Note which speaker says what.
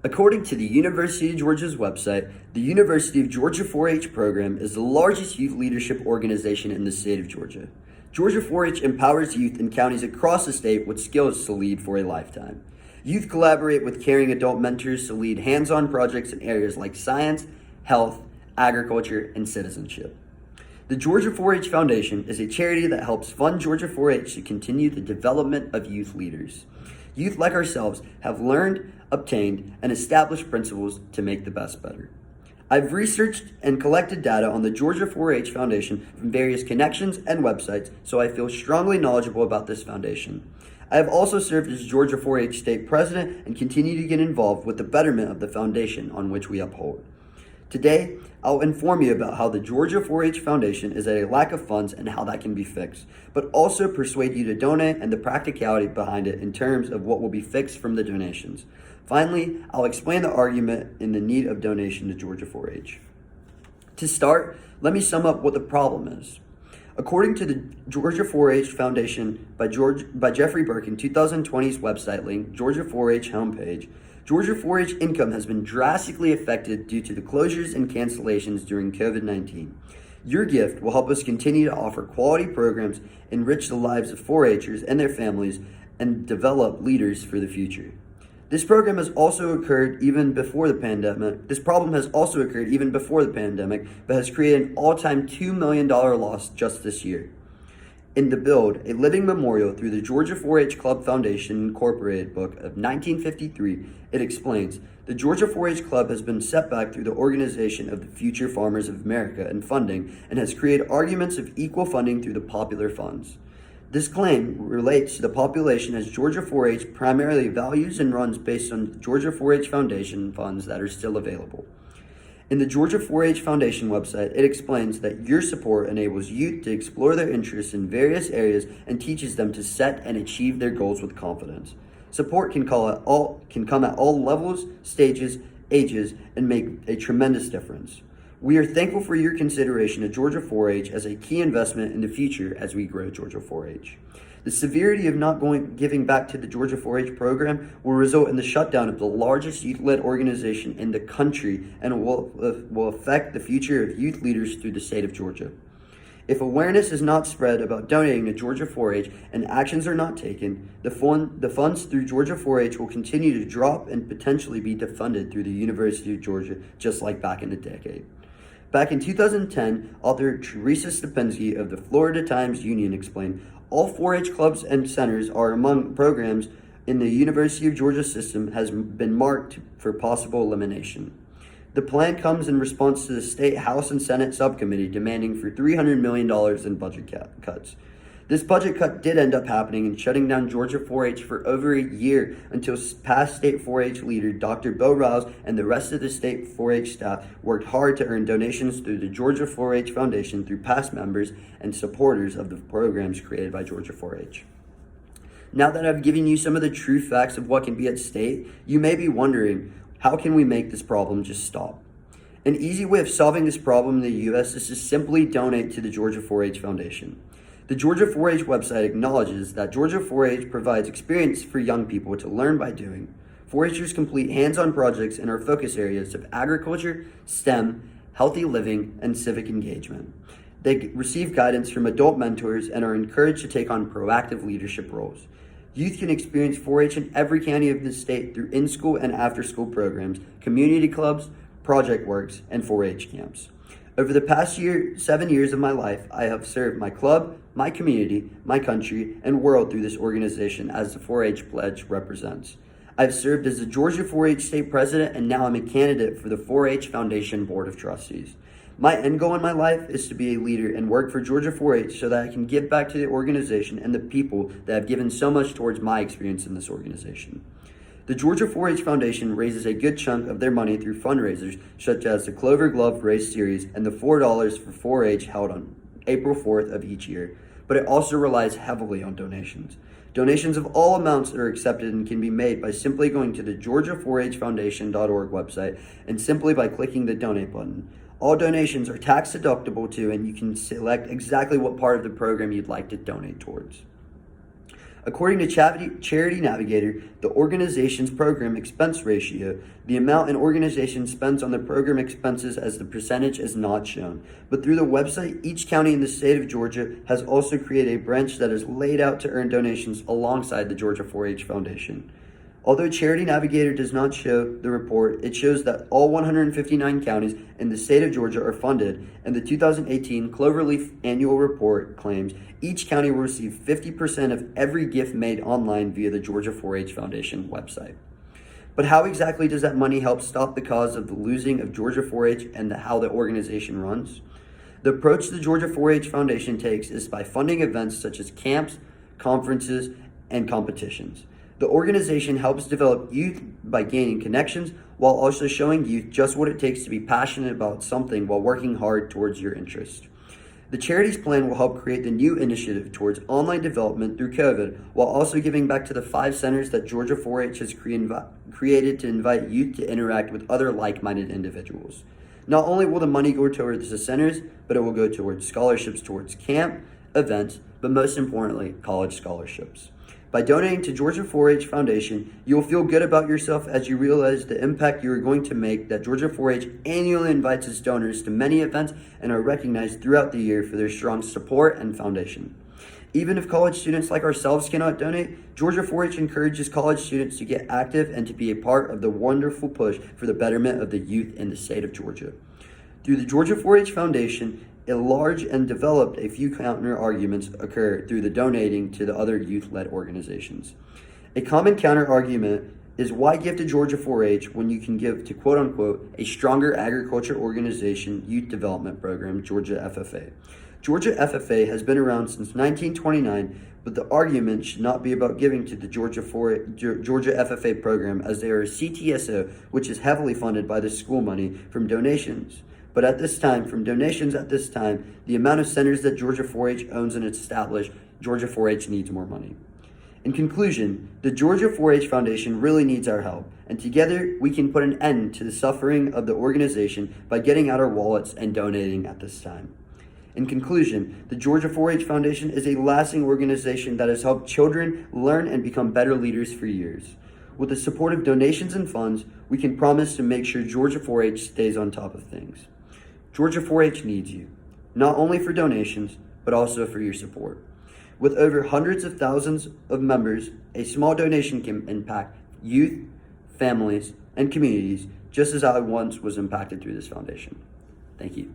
Speaker 1: According to the University of Georgia's website, the University of Georgia 4-H program is the largest youth leadership organization in the state of Georgia. Georgia 4-H empowers youth in counties across the state with skills to lead for a lifetime. Youth collaborate with caring adult mentors to lead hands-on projects in areas like science, health, agriculture, and citizenship. The Georgia 4-H Foundation is a charity that helps fund Georgia 4-H to continue the development of youth leaders. Youth like ourselves have learned, obtained, and established principles to make the best better. I've researched and collected data on the Georgia 4-H Foundation from various connections and websites, so I feel strongly knowledgeable about this foundation. I have also served as Georgia 4-H State President and continue to get involved with the betterment of the foundation on which we uphold. Today, I'll inform you about how the Georgia 4-H Foundation is at a lack of funds and how that can be fixed, but also persuade you to donate and the practicality behind it in terms of what will be fixed from the donations. Finally, I'll explain the argument in the need of donation to Georgia 4-H. To start, let me sum up what the problem is. According to the Georgia 4-H Foundation by Jeffrey Burke in 2020's website link, Georgia 4-H homepage, Georgia 4-H income has been drastically affected due to the closures and cancellations during COVID-19. Your gift will help us continue to offer quality programs, enrich the lives of 4-Hers and their families, and develop leaders for the future. This program has also occurred even before the pandemic. This problem has also occurred even before the pandemic, but has created an all-time $2 million loss just this year. In the Build, a Living Memorial through the Georgia 4-H Club Foundation Incorporated book of 1953, it explains, the Georgia 4-H Club has been set back through the organization of the Future Farmers of America and funding, and has created arguments of equal funding through the popular funds. This claim relates to the population as Georgia 4-H primarily values and runs based on the Georgia 4-H Foundation funds that are still available. In the Georgia 4-H Foundation website, it explains that your support enables youth to explore their interests in various areas and teaches them to set and achieve their goals with confidence. Support can come at all levels, stages, ages, and make a tremendous difference. We are thankful for your consideration of Georgia 4-H as a key investment in the future as we grow Georgia 4-H. The severity of not giving back to the Georgia 4-H program will result in the shutdown of the largest youth-led organization in the country and will affect the future of youth leaders through the state of Georgia. If awareness is not spread about donating to Georgia 4-H and actions are not taken, the funds through Georgia 4-H will continue to drop and potentially be defunded through the University of Georgia, just like back in the decade. Back in 2010, author Teresa Stepensky of the Florida Times Union explained, all 4-H clubs and centers are among programs in the University of Georgia system has been marked for possible elimination. The plan comes in response to the State House and Senate subcommittee demanding for $300 million in budget cuts. This budget cut did end up happening and shutting down Georgia 4-H for over a year until past state 4-H leader Dr. Bo Rouse and the rest of the state 4-H staff worked hard to earn donations through the Georgia 4-H Foundation through past members and supporters of the programs created by Georgia 4-H. Now that I've given you some of the true facts of what can be at stake, you may be wondering, how can we make this problem just stop? An easy way of solving this problem in the U.S. is to simply donate to the Georgia 4-H Foundation. The Georgia 4-H website acknowledges that Georgia 4-H provides experience for young people to learn by doing. 4-Hers complete hands-on projects in our focus areas of agriculture, STEM, healthy living, and civic engagement. They receive guidance from adult mentors and are encouraged to take on proactive leadership roles. Youth can experience 4-H in every county of the state through in-school and after-school programs, community clubs, project works, and 4-H camps. Over the past 7 years of my life, I have served my club, my community, my country, and world through this organization as the 4-H Pledge represents. I've served as the Georgia 4-H State President, and now I'm a candidate for the 4-H Foundation Board of Trustees. My end goal in my life is to be a leader and work for Georgia 4-H so that I can give back to the organization and the people that have given so much towards my experience in this organization. The Georgia 4-H Foundation raises a good chunk of their money through fundraisers such as the Clover Glove Race Series and the $4 for 4-H held on April 4th of each year, but it also relies heavily on donations. Donations of all amounts are accepted and can be made by simply going to the georgia4hfoundation.org website and simply by clicking the donate button. All donations are tax deductible too, and you can select exactly what part of the program you'd like to donate towards. According to Charity Navigator, the organization's program expense ratio, the amount an organization spends on the program expenses as the percentage is not shown. But through the website, each county in the state of Georgia has also created a branch that is laid out to earn donations alongside the Georgia 4-H Foundation. Although Charity Navigator does not show the report, it shows that all 159 counties in the state of Georgia are funded, and the 2018 Cloverleaf Annual Report claims each county will receive 50% of every gift made online via the Georgia 4-H Foundation website. But how exactly does that money help stop the cause of the losing of Georgia 4-H and how the organization runs? The approach the Georgia 4-H Foundation takes is by funding events such as camps, conferences, and competitions. The organization helps develop youth by gaining connections while also showing youth just what it takes to be passionate about something while working hard towards your interest. The charity's plan will help create the new initiative towards online development through COVID while also giving back to the 5 centers that Georgia 4-H has created to invite youth to interact with other like-minded individuals. Not only will the money go towards the centers, but it will go towards scholarships towards camp, events, but most importantly, college scholarships. By donating to Georgia 4-H Foundation, you will feel good about yourself as you realize the impact you are going to make. That Georgia 4-H annually invites its donors to many events and are recognized throughout the year for their strong support and foundation. Even if college students like ourselves cannot donate, Georgia 4-H encourages college students to get active and to be a part of the wonderful push for the betterment of the youth in the state of Georgia. Through the Georgia 4-H Foundation, a large and developed a few counter arguments occur through the donating to the other youth-led organizations. A common counter argument is why give to Georgia 4-H when you can give to quote-unquote a stronger agriculture organization youth development program, Georgia FFA. Georgia FFA has been around since 1929, but the argument should not be about giving to the Georgia FFA program, as they are a CTSO, which is heavily funded by the school money from donations. But at this time, the amount of centers that Georgia 4-H owns and established, Georgia 4-H needs more money. In conclusion, the Georgia 4-H Foundation really needs our help, and together we can put an end to the suffering of the organization by getting out our wallets and donating at this time. In conclusion, the Georgia 4-H Foundation is a lasting organization that has helped children learn and become better leaders for years. With the support of donations and funds, we can promise to make sure Georgia 4-H stays on top of things. Georgia 4-H needs you, not only for donations, but also for your support. With over hundreds of thousands of members, a small donation can impact youth, families, and communities, just as I once was impacted through this foundation. Thank you.